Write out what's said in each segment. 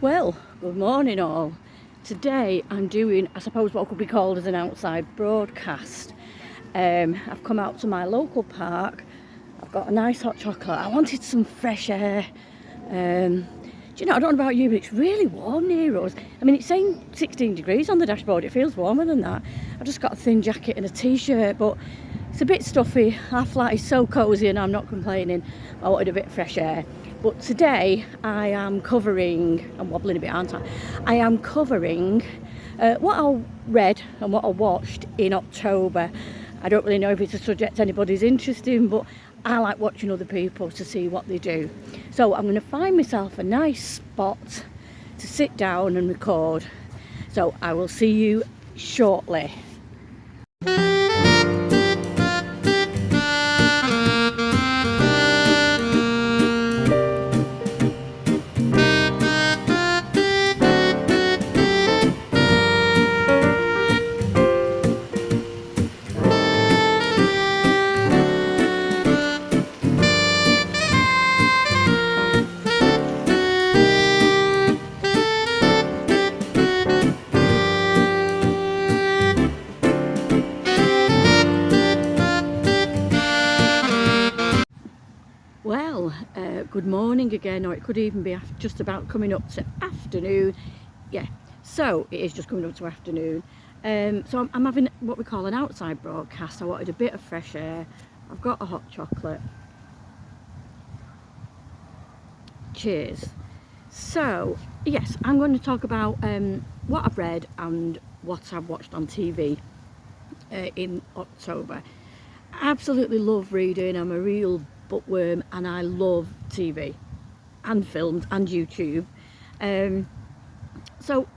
Well, good morning all. Today I'm doing, I suppose, what could be called as an outside broadcast. I've come out to my local park. I've got a nice hot chocolate. I wanted some fresh air. Do you know, I don't know about you, but it's really warm near us. I mean, it's saying 16 degrees on the dashboard. It feels warmer than that. I've just got a thin jacket and a t-shirt, but it's a bit stuffy. Our flat is so cosy and I'm not complaining. I wanted a bit of fresh air. But today I am covering, I'm wobbling a bit, aren't I? I am covering what I read and what I watched in October. I don't really know if it's a subject anybody's interested in, but I like watching other people to see what they do. So I'm going to find myself a nice spot to sit down and record. So I will see you shortly. Well, good morning again, or it could even be just about coming up to afternoon. Yeah, so it is just coming up to afternoon. So I'm having what we call an outside broadcast. I wanted a bit of fresh air. I've got a hot chocolate. Cheers. So, yes, I'm going to talk about what I've read and what I've watched on TV in October. I absolutely love reading. I'm a real bookworm and I love TV and films and YouTube. So,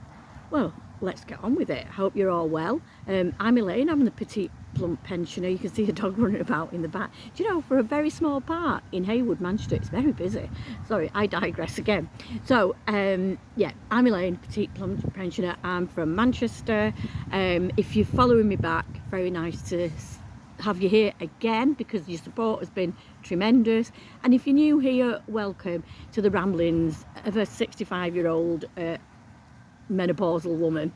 well, let's get on with it. Hope you're all well. I'm Elaine. I'm the petite plump pensioner. You can see a dog running about in the back. Do you know, for a very small park in Haywood, Manchester, it's very busy. Sorry, I digress again. So, yeah, I'm Elaine, petite plump pensioner. I'm from Manchester. If you're following me back, very nice to have you here again, because your support has been tremendous. And if you're new here, welcome to the ramblings of a 65-year-old menopausal woman.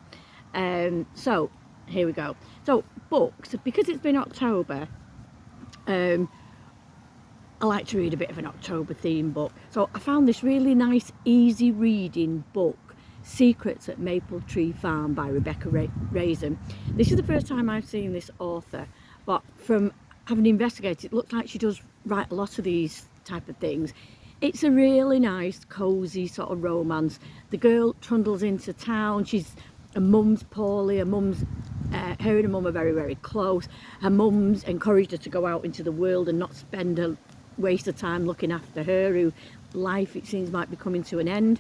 So here we go. So books, because it's been October, I like to read a bit of an October theme book. So I found this really nice easy reading book, Secrets at Maple Tree Farm by Rebecca Raisin. This is the first time I've seen this author, but from having investigated, it looks like she does write a lot of these type of things. It's a really nice, cosy sort of romance. The girl trundles into town. Her mum's poorly. Her and her mum are very, very close. Her mum's encouraged her to go out into the world and not spend a waste of time looking after her, who life, it seems, might be coming to an end.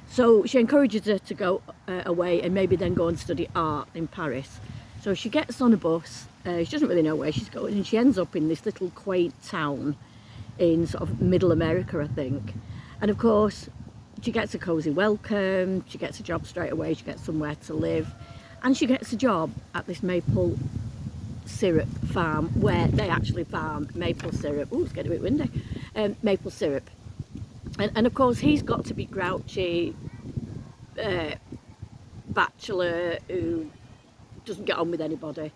So she encourages her to go away and maybe then go and study art in Paris. So she gets on a bus. She doesn't really know where she's going, and she ends up in this little quaint town in sort of middle America, I think. And of course, she gets a cosy welcome. She gets a job straight away. She gets somewhere to live, and she gets a job at this maple syrup farm where they actually farm maple syrup. Oh, it's getting a bit windy. Maple syrup, and of course he's got to be grouchy bachelor who doesn't get on with anybody.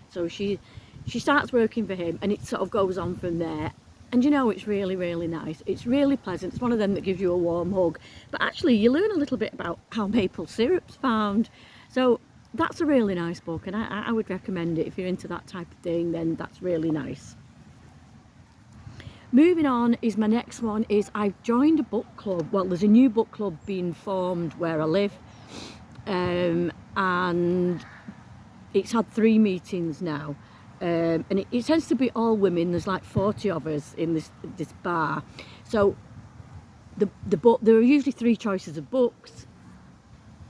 So she starts working for him, and it sort of goes on from there. And you know, it's really, really nice. It's really pleasant. It's one of them that gives you a warm hug. But actually, you learn a little bit about how maple syrup's found. So that's a really nice book, and I would recommend it. If you're into that type of thing, then that's really nice. Moving on is my next one is I've joined a book club. Well, there's a new book club being formed where I live, and it's had 3 meetings now, and it tends to be all women. There's like 40 of us in this bar. So the book, there are usually 3 choices of books.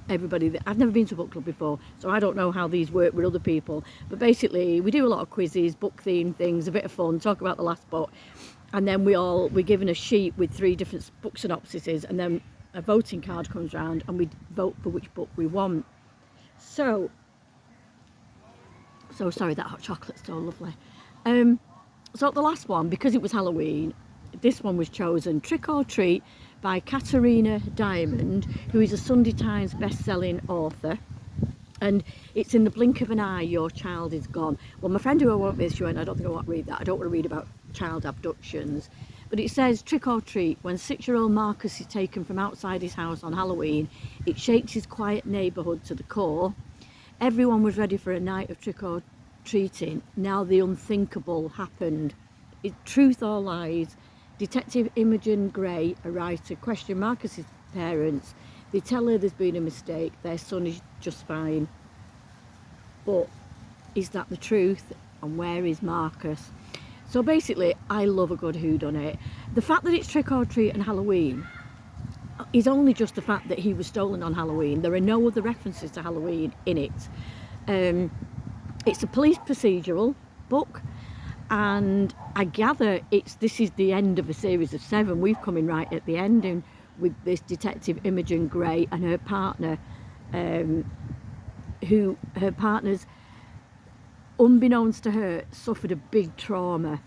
I've never been to a book club before, so I don't know how these work with other people, but basically we do a lot of quizzes, book theme things, a bit of fun, talk about the last book, and then we're given a sheet with 3 different book synopsises, and then a voting card comes round and we vote for which book we want. So sorry, that hot chocolate's so lovely. So the last one, because it was Halloween, this one was chosen, Trick or Treat by Katarina Diamond, who is a Sunday Times best-selling author. And it's in the blink of an eye, your child is gone. Well, my friend who I went with, she went, I don't think I want to read that. I don't want to read about child abductions. But it says, trick or treat, when 6-year-old Marcus is taken from outside his house on Halloween, it shakes his quiet neighbourhood to the core. Everyone was ready for a night of trick or treating. Now the unthinkable happened. Truth or lies? Detective Imogen Gray, a writer, questioned Marcus's parents. They tell her there's been a mistake, their son is just fine. But is that the truth? And where is Marcus? So basically, I love a good whodunit. The fact that it's trick or treat and Halloween is only just the fact that he was stolen on Halloween. There are no other references to Halloween in it. It's a police procedural book, and I gather this is the end of a series of 7. We've come in right at the ending with this detective Imogen Gray and her partner, who her partner's, unbeknownst to her, suffered a big trauma,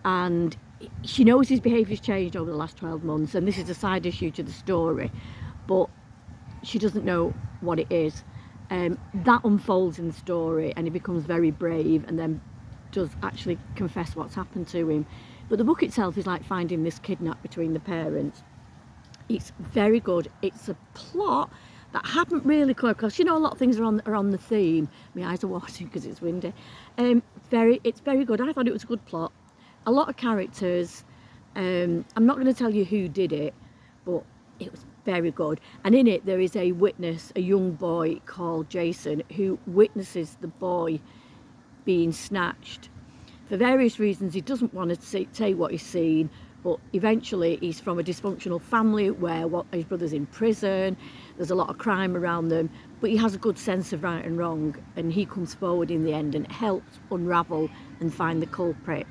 and she knows his behaviour's changed over the last 12 months, and this is a side issue to the story, but she doesn't know what it is. That unfolds in the story, and he becomes very brave and then does actually confess what's happened to him. But the book itself is like finding this kidnap between the parents. It's very good. It's a plot that I haven't really come across. You know, a lot of things are on the theme. My eyes are watering because it's windy. It's very good. I thought it was a good plot. A lot of characters. I'm not going to tell you who did it, but it was very good. And in it there is a witness, a young boy called Jason, who witnesses the boy being snatched. For various reasons, he doesn't want to say what he's seen, but eventually he's from a dysfunctional family where his brother's in prison, there's a lot of crime around them, but he has a good sense of right and wrong, and he comes forward in the end and helps unravel and find the culprit.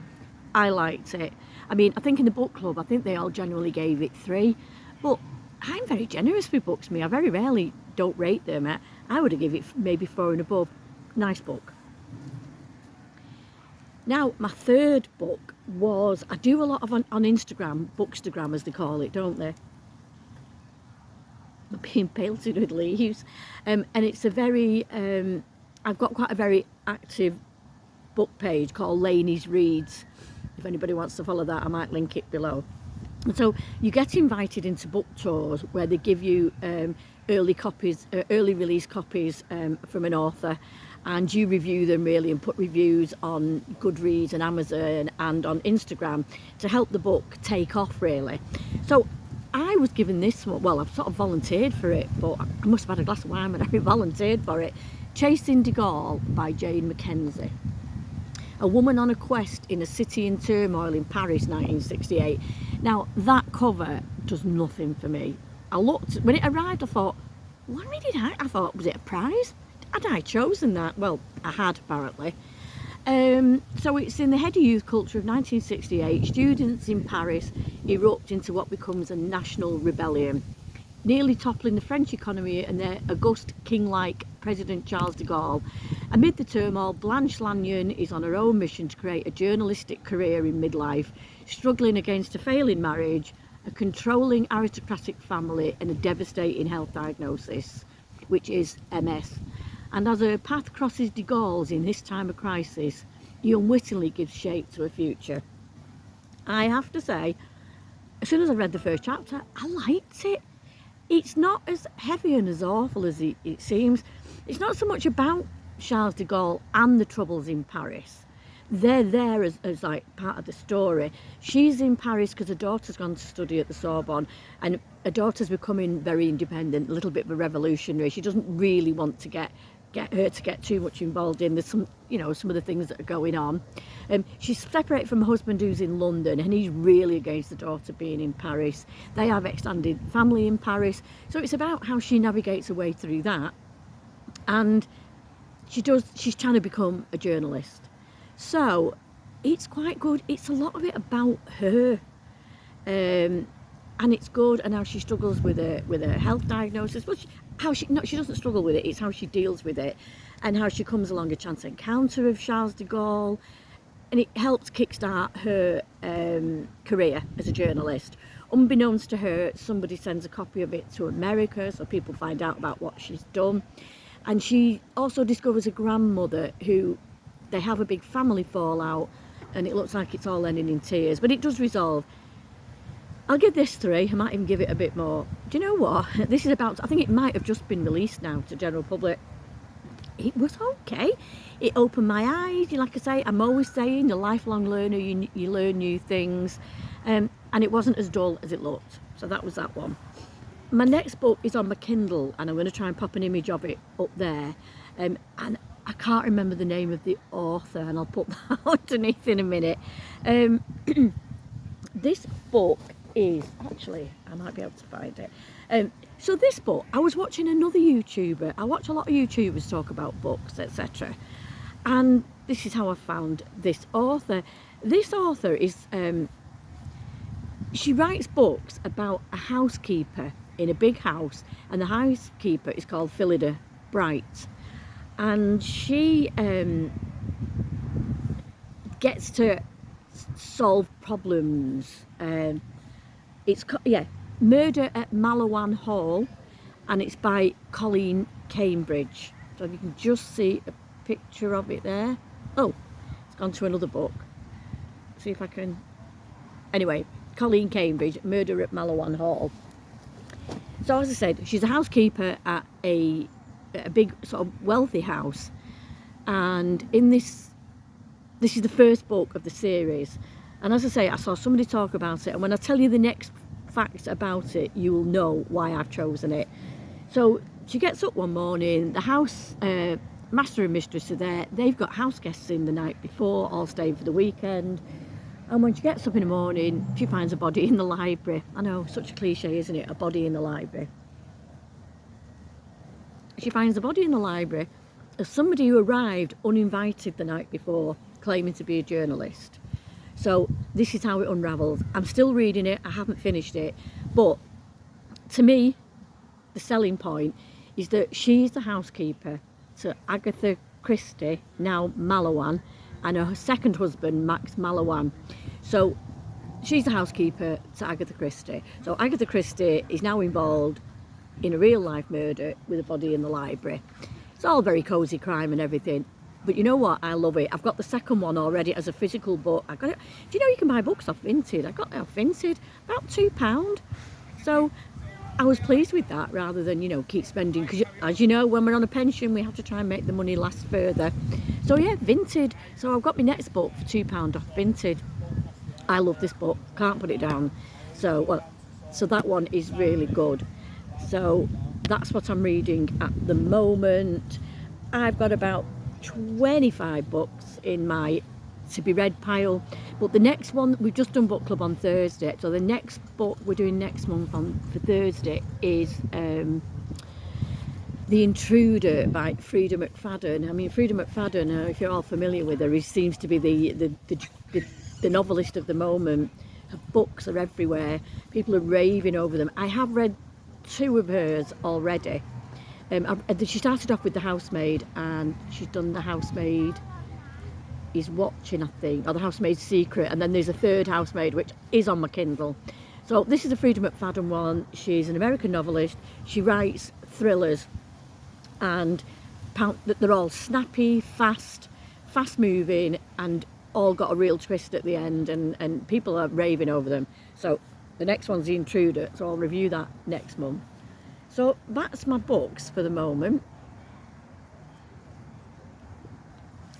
I liked it. I mean, I think in the book club, I think they all genuinely gave it 3, but I'm very generous with books, me. I very rarely don't rate them. I would have given it maybe 4 and above. Nice book. Now, my third book was, I do a lot of on Instagram, Bookstagram as they call it, don't they? I'm being pelted with leaves. And it's a very, I've got quite a very active book page called Laney's Reads. If anybody wants to follow that, I might link it below. And so you get invited into book tours where they give you early release copies from an author, and you review them really and put reviews on Goodreads and Amazon and on Instagram to help the book take off really. So I was given this one, well, I've sort of volunteered for it, but I must have had a glass of wine when I volunteered for it. Chasing de Gaulle by Jane Mackenzie. A woman on a quest in a city in turmoil in Paris, 1968. Now, that cover does nothing for me. I looked, when it arrived, I thought, what did I thought, was it a prize? Had I chosen that? Well, I had, apparently. So it's in the heady youth culture of 1968. Students in Paris erupt into what becomes a national rebellion, nearly toppling the French economy and their august king-like President Charles de Gaulle. Amid the turmoil, Blanche Lanyon is on her own mission to create a journalistic career in midlife, struggling against a failing marriage, a controlling aristocratic family and a devastating health diagnosis, which is MS. And as her path crosses de Gaulle's in this time of crisis, he unwittingly gives shape to a future. I have to say, as soon as I read the first chapter, I liked it. It's not as heavy and as awful as it seems. It's not so much about Charles de Gaulle and the troubles in Paris. They're there as like part of the story. She's in Paris because her daughter's gone to study at the Sorbonne, and her daughter's becoming very independent, a little bit of a revolutionary. She doesn't really want to get her to get too much involved in some of the things that are going on. She's separated from her husband who's in London, and he's really against the daughter being in Paris. They have extended family in Paris, so it's about how she navigates her way through that, and she's trying to become a journalist. So it's quite good. It's a lot of it about her, and it's good, and how she struggles with her health diagnosis. Well, she doesn't struggle with it, it's how she deals with it, and how she comes along a chance encounter of Charles de Gaulle, and it helps kickstart her career as a journalist. unbeknownst to her, somebody sends a copy of it to America, so people find out about what she's done. And she also discovers a grandmother who, they have a big family fallout, and it looks like it's all ending in tears, but it does resolve. I'll give this 3. I might even give it a bit more. Do you know what? This is about, I think it might have just been released now to general public. It was okay. It opened my eyes. Like I say, I'm always saying, you're a lifelong learner, you learn new things. And it wasn't as dull as it looked. So that was that one. My next book is on my Kindle, and I'm going to try and pop an image of it up there. And I can't remember the name of the author, and I'll put that underneath in a minute. This book is, actually, I might be able to find it. So this book, I was watching another YouTuber. I watch a lot of YouTubers talk about books, etc. And this is how I found this author. This author is, she writes books about a housekeeper in a big house, and the housekeeper is called Phillida Bright. And she gets to solve problems. It's Murder at Malawan Hall, and it's by Colleen Cambridge. So you can just see a picture of it there. Oh, it's gone to another book. See if I can. Anyway, Colleen Cambridge, Murder at Malawan Hall. So as I said, she's a housekeeper at a big sort of wealthy house, and in this is the first book of the series. And as I say, I saw somebody talk about it, and when I tell you the next facts about it, you will know why I've chosen it. So she gets up one morning, the house master and mistress are there, they've got house guests in the night before, all staying for the weekend. And when she gets up in the morning, she finds a body in the library. I know, such a cliche, isn't it? A body in the library. She finds a body in the library of somebody who arrived uninvited the night before, claiming to be a journalist. So this is how it unravels. I'm still reading it, I haven't finished it, but to me, the selling point is that she's the housekeeper to Agatha Christie, now Malawan, and her second husband, Max Malawan. So she's the housekeeper to Agatha Christie. So Agatha Christie is now involved in a real life murder with a body in the library. It's all very cosy crime and everything. But you know what? I love it. I've got the second one already as a physical book. I got it. Do you know you can buy books off Vinted? I got it off Vinted, about £2. So I was pleased with that, rather than, you know, keep spending. Because as you know, when we're on a pension, we have to try and make the money last further. So yeah, Vinted. So I've got my next book for £2 off Vinted. I love this book. Can't put it down. So that one is really good. So that's what I'm reading at the moment. I've got about 25 books in my to be read pile, but the next one, we've just done book club on Thursday, so the next book we're doing next month for Thursday is The Intruder by Frida McFadden. I mean, Frida McFadden, if you're all familiar with her, she seems to be the novelist of the moment. Her books are everywhere, people are raving over them. I have read 2 of hers already. She started off with The Housemaid, and she's done The Housemaid is Watching, I think, or The Housemaid's Secret, and then there's a third Housemaid which is on my Kindle. So this is a Frida McFadden one. She's an American novelist. She writes thrillers, and they're all snappy, fast moving, and all got a real twist at the end, and people are raving over them. So the next one's The Intruder, so I'll review that next month. So that's my books for the moment.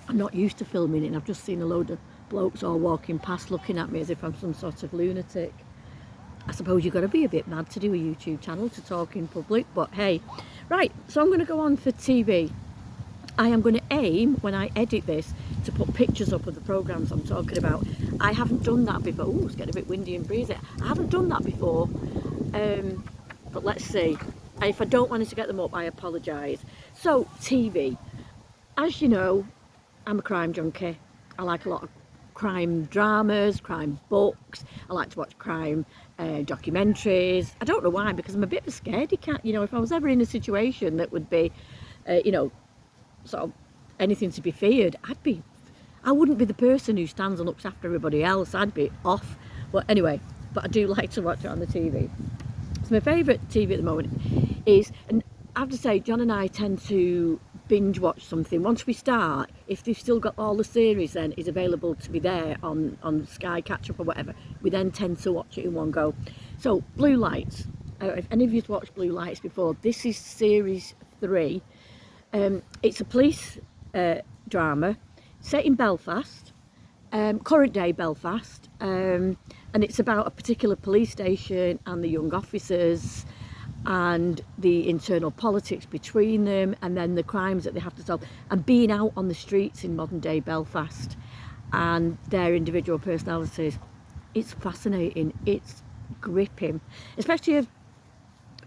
I'm not used to filming it, and I've just seen a load of blokes all walking past looking at me as if I'm some sort of lunatic. I suppose you've got to be a bit mad to do a YouTube channel to talk in public, but hey. Right, so I'm going to go on for TV. I am going to aim, when I edit this, to put pictures up of the programmes I'm talking about. I haven't done that before. Ooh, it's getting a bit windy and breezy. I haven't done that before, but let's see. And if I don't manage to get them up, I apologise. So, TV. As you know, I'm a crime junkie. I like a lot of crime dramas, crime books. I like to watch crime documentaries. I don't know why, because I'm a bit of a scaredy cat. You know, if I was ever in a situation that would be, you know, sort of anything to be feared, I wouldn't be the person who stands and looks after everybody else. I'd be off. But anyway, but I do like to watch it on the TV. So my favourite TV at the moment is, and I have to say, John and I tend to binge watch something. Once we start, if they've still got all the series then is available to be there on Sky Catch Up or whatever, we then tend to watch it in one go. So Blue Lights, if any of you've watched Blue Lights before, this is series 3. It's a police drama set in Belfast, current day Belfast, and it's about a particular police station and the young officers and the internal politics between them, and then the crimes that they have to solve, and being out on the streets in modern day Belfast and their individual personalities. It's fascinating, it's gripping, especially if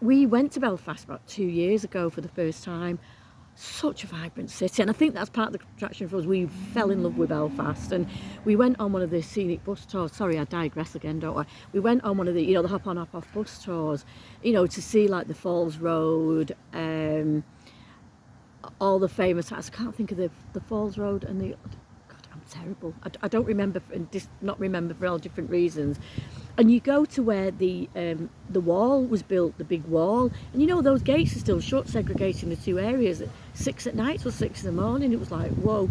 we went to Belfast about 2 years ago for the first time. Such a vibrant city, and I think that's part of the attraction for us. We fell in love with Belfast, and we went on one of the scenic bus tours. Sorry, I digress again, don't I? We went on one of the, the hop on hop off bus tours, to see like the Falls Road, all the famous, I can't think of the Falls Road and the, God, I'm terrible. I don't remember, and not remember for all different reasons. And you go to where the wall was built, the big wall, and those gates are still shut, segregating the two areas. At 6 at night till 6 in the morning, it was like, whoa.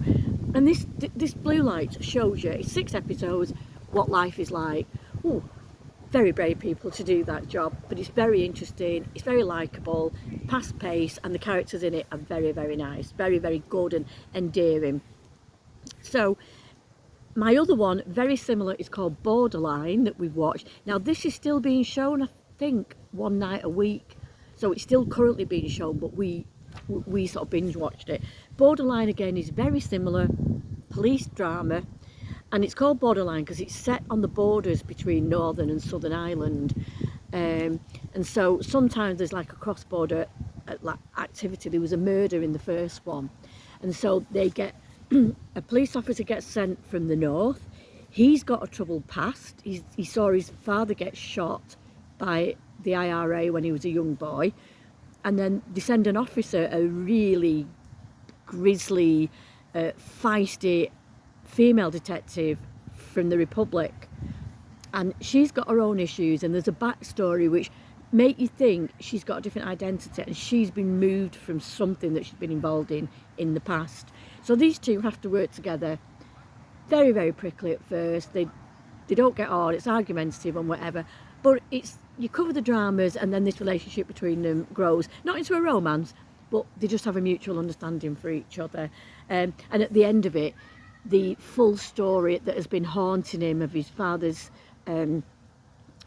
And this Blue Light shows you, it's 6 episodes, what life is like. Ooh, very brave people to do that job, but it's very interesting, it's very likeable, fast paced, and the characters in it are very, very nice, very, very good and endearing. So my other one, very similar, is called Borderline, that we've watched. Now this is still being shown, I think, one night a week. So it's still currently being shown, but we sort of binge watched it. Borderline again is very similar, police drama, and it's called Borderline because it's set on the borders between Northern and Southern Ireland. And so sometimes there's like a cross-border activity. There was a murder in the first one. And so they get, a police officer gets sent from the north. He's got a troubled past. He saw his father get shot by the IRA when he was a young boy, and then they send an officer, a really grisly, feisty female detective from the Republic, and she's got her own issues, and there's a backstory which make you think she's got a different identity and she's been moved from something that she's been involved in the past. So these two have to work together. Very, very prickly at first. They don't get on, it's argumentative and whatever, but you cover the dramas, and then this relationship between them grows, not into a romance, but they just have a mutual understanding for each other. And at the end of it, the full story that has been haunting him of his father's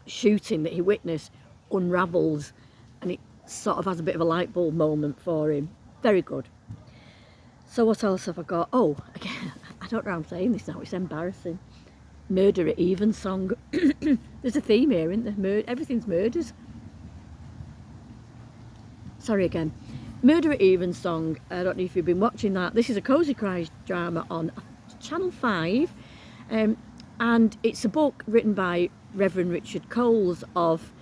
shooting that he witnessed unravels, and it sort of has a bit of a light bulb moment for him. Very good. So what else have I got? Oh, again, I don't know how I'm saying this now, it's embarrassing. Murder at Evensong. There's a theme here, isn't there? Everything's murders. Sorry again. Murder at Evensong. I don't know if you've been watching that. This is a Cozy Cries drama on Channel 5. And it's a book written by Reverend Richard Coles of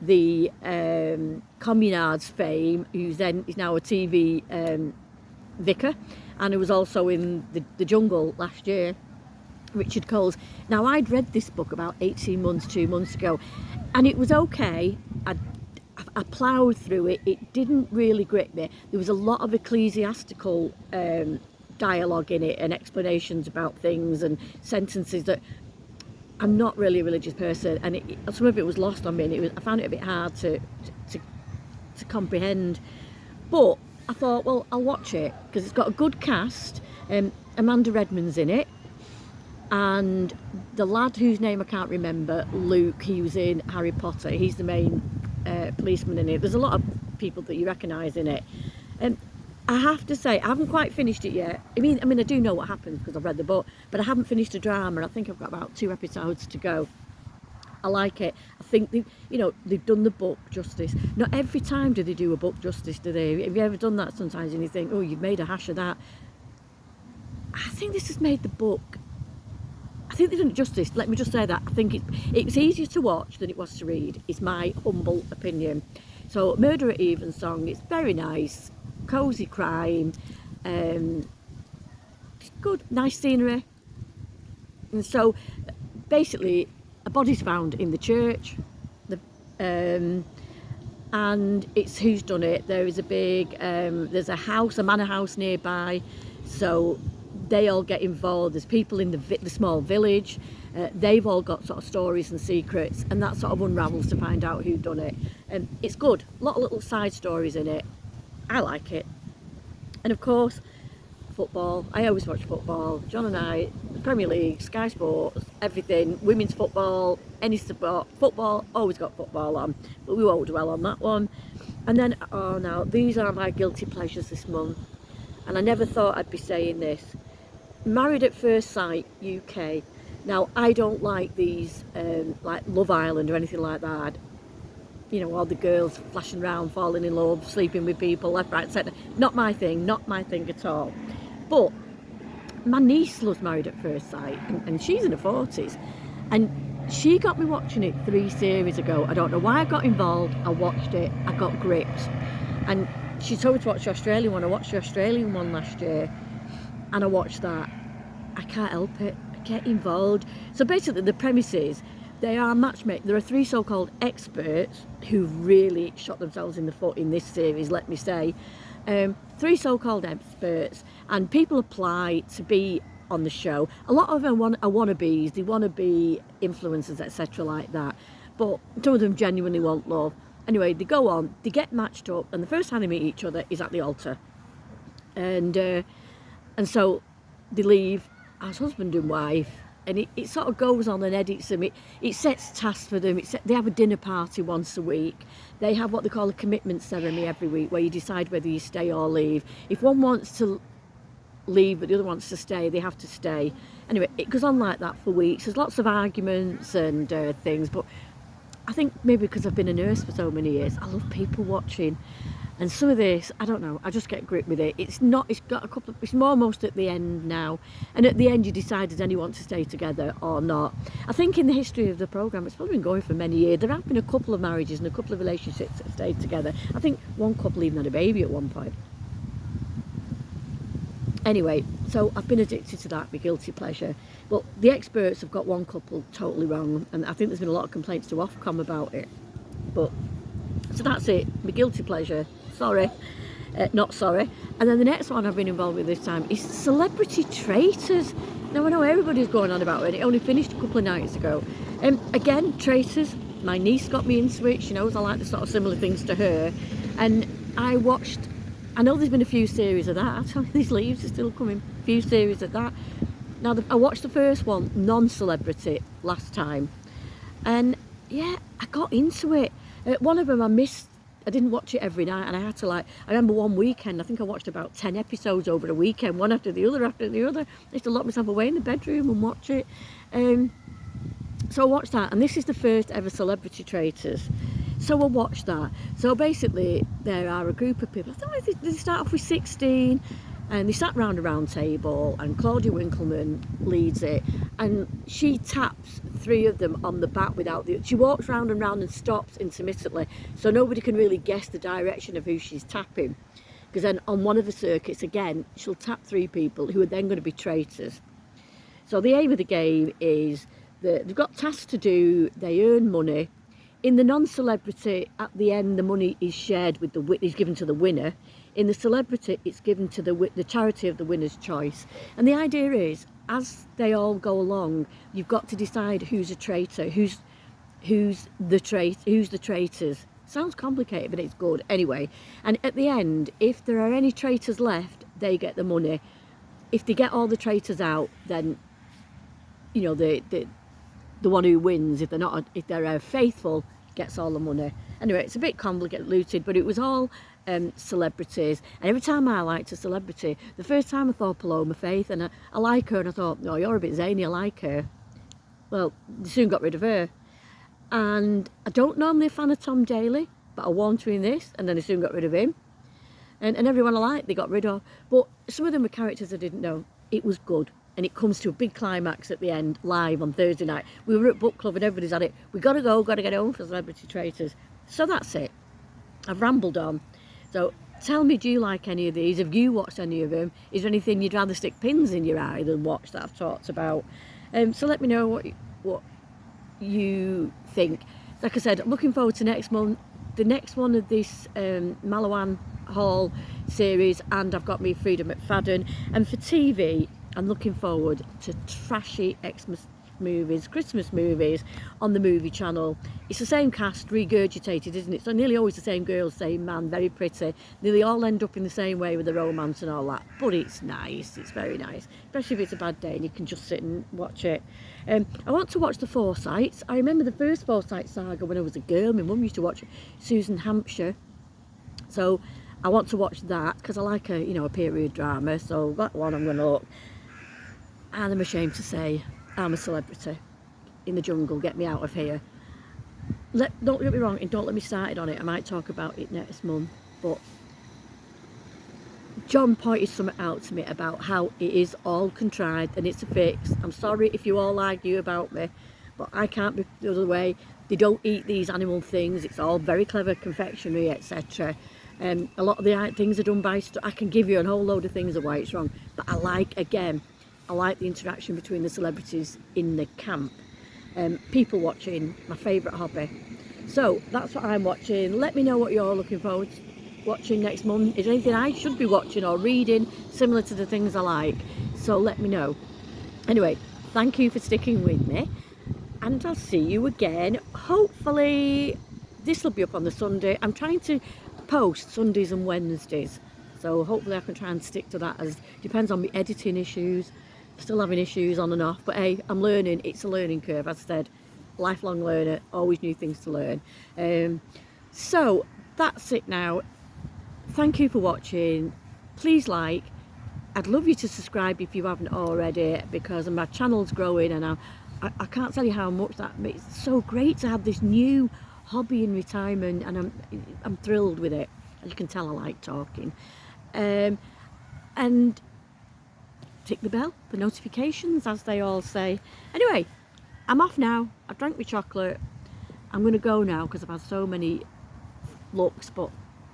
the Communards fame, who's then is now a TV vicar, and who was also in the Jungle last year. Richard Coles. Now I'd read this book about 18 months, 2 months ago, and it was okay. I ploughed through it. It didn't really grip me. There was a lot of ecclesiastical dialogue in it and explanations about things and sentences that I'm not really a religious person, and some of it was lost on me, and I found it a bit hard to comprehend. But I thought, well, I'll watch it because it's got a good cast. Amanda Redmond's in it, and the lad whose name I can't remember, Luke, he was in Harry Potter. He's the main policeman in it. There's a lot of people that you recognise in it. I have to say, I haven't quite finished it yet. I mean, I do know what happens because I've read the book, but I haven't finished the drama. I think I've got about 2 episodes to go. I like it. I think they've done the book justice. Not every time do they do a book justice, do they? Have you ever done that sometimes and you think, oh, you've made a hash of that? I think this has made the book, I think they've done it justice. Let me just say that. I think it's easier to watch than it was to read, is my humble opinion. So Murder at Evensong, it's very nice, cosy crime, good, nice scenery. And so basically a body's found in the church. And it's who's done it. There is a big, there's a house, a manor house nearby, so they all get involved. There's people in the small village. They've all got sort of stories and secrets, and that sort of unravels to find out who done it. And it's good. A lot of little side stories in it. I like it. And of course, football. I always watch football. John and I, the Premier League, Sky Sports, everything, women's football, any sport, football, always got football on, but we won't dwell on that one. And then, oh no, these are my guilty pleasures this month, and I never thought I'd be saying this. Married at First Sight UK. Now, I don't like these, like Love Island or anything like that. You know, all the girls flashing around, falling in love, sleeping with people, left, right, centre. Not my thing at all. But my niece loves Married at First Sight, and she's in her 40s. And she got me watching it 3 series ago. I don't know why I got involved. I watched it. I got gripped. And she told me to watch the Australian one. I watched the Australian one last year. And I watched that. I can't help it. I get involved. So basically the premise is, they are matchmaking. There are 3 so-called experts who really shot themselves in the foot in this series, let me say. 3 so-called experts, and people apply to be on the show. A lot of them are wannabes. They want to be influencers, etc. like that. But some of them genuinely want love. Anyway, they go on, they get matched up, and the first time they meet each other is at the altar. And so they leave as husband and wife. And it sort of goes on and edits them. It sets tasks for them. They have a dinner party once a week. They have what they call a commitment ceremony every week, where you decide whether you stay or leave. If one wants to leave but the other wants to stay, they have to stay. Anyway, it goes on like that for weeks. There's lots of arguments and things, but I think maybe because I've been a nurse for so many years, I love people watching. And some of this, I don't know, I just get gripped with it. It's got a couple of, it's almost at the end now. And at the end you decide, does anyone want to stay together or not? I think in the history of the programme, it's probably been going for many years. There have been a couple of marriages and a couple of relationships that stayed together. I think one couple even had a baby at one point. Anyway, so I've been addicted to that, my guilty pleasure. Well, the experts have got one couple totally wrong, and I think there's been a lot of complaints to Ofcom about it. But, so that's it, my guilty pleasure. Sorry, not sorry. And then the next one I've been involved with this time is Celebrity Traitors. Now I know everybody's going on about it. It only finished a couple of nights ago. Again, Traitors. My niece got me into it. She knows I like the sort of similar things to her. And I watched, I know there's been a few series of that. I tell you, these leaves are still coming. A few series of that. Now I watched the first one, non-celebrity, last time. And yeah, I got into it. One of them I missed. I didn't watch it every night, and I had to, like, I remember one weekend, I think I watched about 10 episodes over the weekend, one after the other. I used to lock myself away in the bedroom and watch it. So I watched that, and this is the first ever Celebrity Traitors. So I watched that. So basically, there are a group of people, I think they start off with 16, and they sat round a round table, and Claudia Winkleman leads it, and she taps 3 of them on the back without she walks round and round and stops intermittently, so nobody can really guess the direction of who she's tapping. Because then on one of the circuits, again, she'll tap 3 people who are then going to be traitors. So the aim of the game is that they've got tasks to do, they earn money. In the non-celebrity, at the end, the money is shared with is given to the winner. In the celebrity, it's given to the charity of the winner's choice. And the idea is, as they all go along, you've got to decide who's a traitor, who's the traitors. Sounds complicated, but it's good anyway. And at the end, if there are any traitors left, they get the money. If they get all the traitors out, then you know the one who wins. If they're faithful, gets all the money. Anyway, it's a bit convoluted, but it was all celebrities. And every time I liked a celebrity, the first time I thought Paloma Faith, and I like her, and I thought, no, you're a bit zany, I like her. Well, they soon got rid of her. And I don't normally a fan of Tom Daley, but I warmed to in this, and then they soon got rid of him. And everyone I liked, they got rid of. But some of them were characters I didn't know. It was good. And it comes to a big climax at the end, live on Thursday night. We were at book club and everybody's at it. We got to get home for Celebrity Traitors. So that's it. I've rambled on. So tell me, do you like any of these? Have you watched any of them? Is there anything you'd rather stick pins in your eye than watch that I've talked about? So let me know what you think. Like I said, I'm looking forward to next month, the next one of this Malawan Hall series, and I've got me Freedom McFadden. And for TV, I'm looking forward to trashy Xmas movies, Christmas movies on the movie channel. It's the same cast regurgitated, isn't it? So nearly always the same girl, same man, very pretty. Nearly all end up in the same way with the romance and all that. But it's nice, it's very nice, especially if it's a bad day and you can just sit and watch it. I want to watch the Forsytes. I remember the first Forsyte saga when I was a girl. My mum used to watch Susan Hampshire, so I want to watch that because I like a period drama. So that one I'm going to look. And I'm ashamed to say, I'm a celebrity in the jungle. Get me out of here. Don't get me wrong, and don't let me started on it. I might talk about it next month, but John pointed something out to me about how it is all contrived and it's a fix. I'm sorry if you all argue about me, but I can't be the other way. They don't eat these animal things. It's all very clever confectionery, etc. A lot of the things are done by I can give you a whole load of things of why it's wrong, but I like the interaction between the celebrities in the camp. People watching, my favourite hobby. So that's what I'm watching. Let me know what you're looking forward to watching next month. Is there anything I should be watching or reading similar to the things I like? So let me know. Anyway, thank you for sticking with me, and I'll see you again. Hopefully this will be up on the Sunday. I'm trying to post Sundays and Wednesdays, so hopefully I can try and stick to that. As depends on my editing issues. Still having issues on and off, but hey, I'm learning. It's a learning curve, as I said. Lifelong learner, always new things to learn. So that's it now. Thank you for watching. Please like. I'd love you to subscribe if you haven't already, because my channel's growing, and I can't tell you how much that makes. It's so great to have this new hobby in retirement, and I'm thrilled with it. As you can tell, I like talking. And tick the bell for notifications, as they all say. Anyway, I'm off now. I've drank my chocolate. I'm going to go now because I've had so many looks, but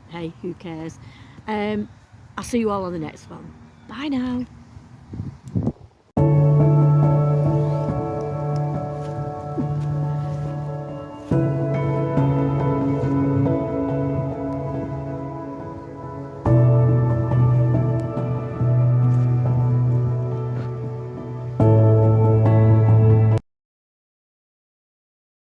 hey, who cares? I'll see you all on the next one. Bye now.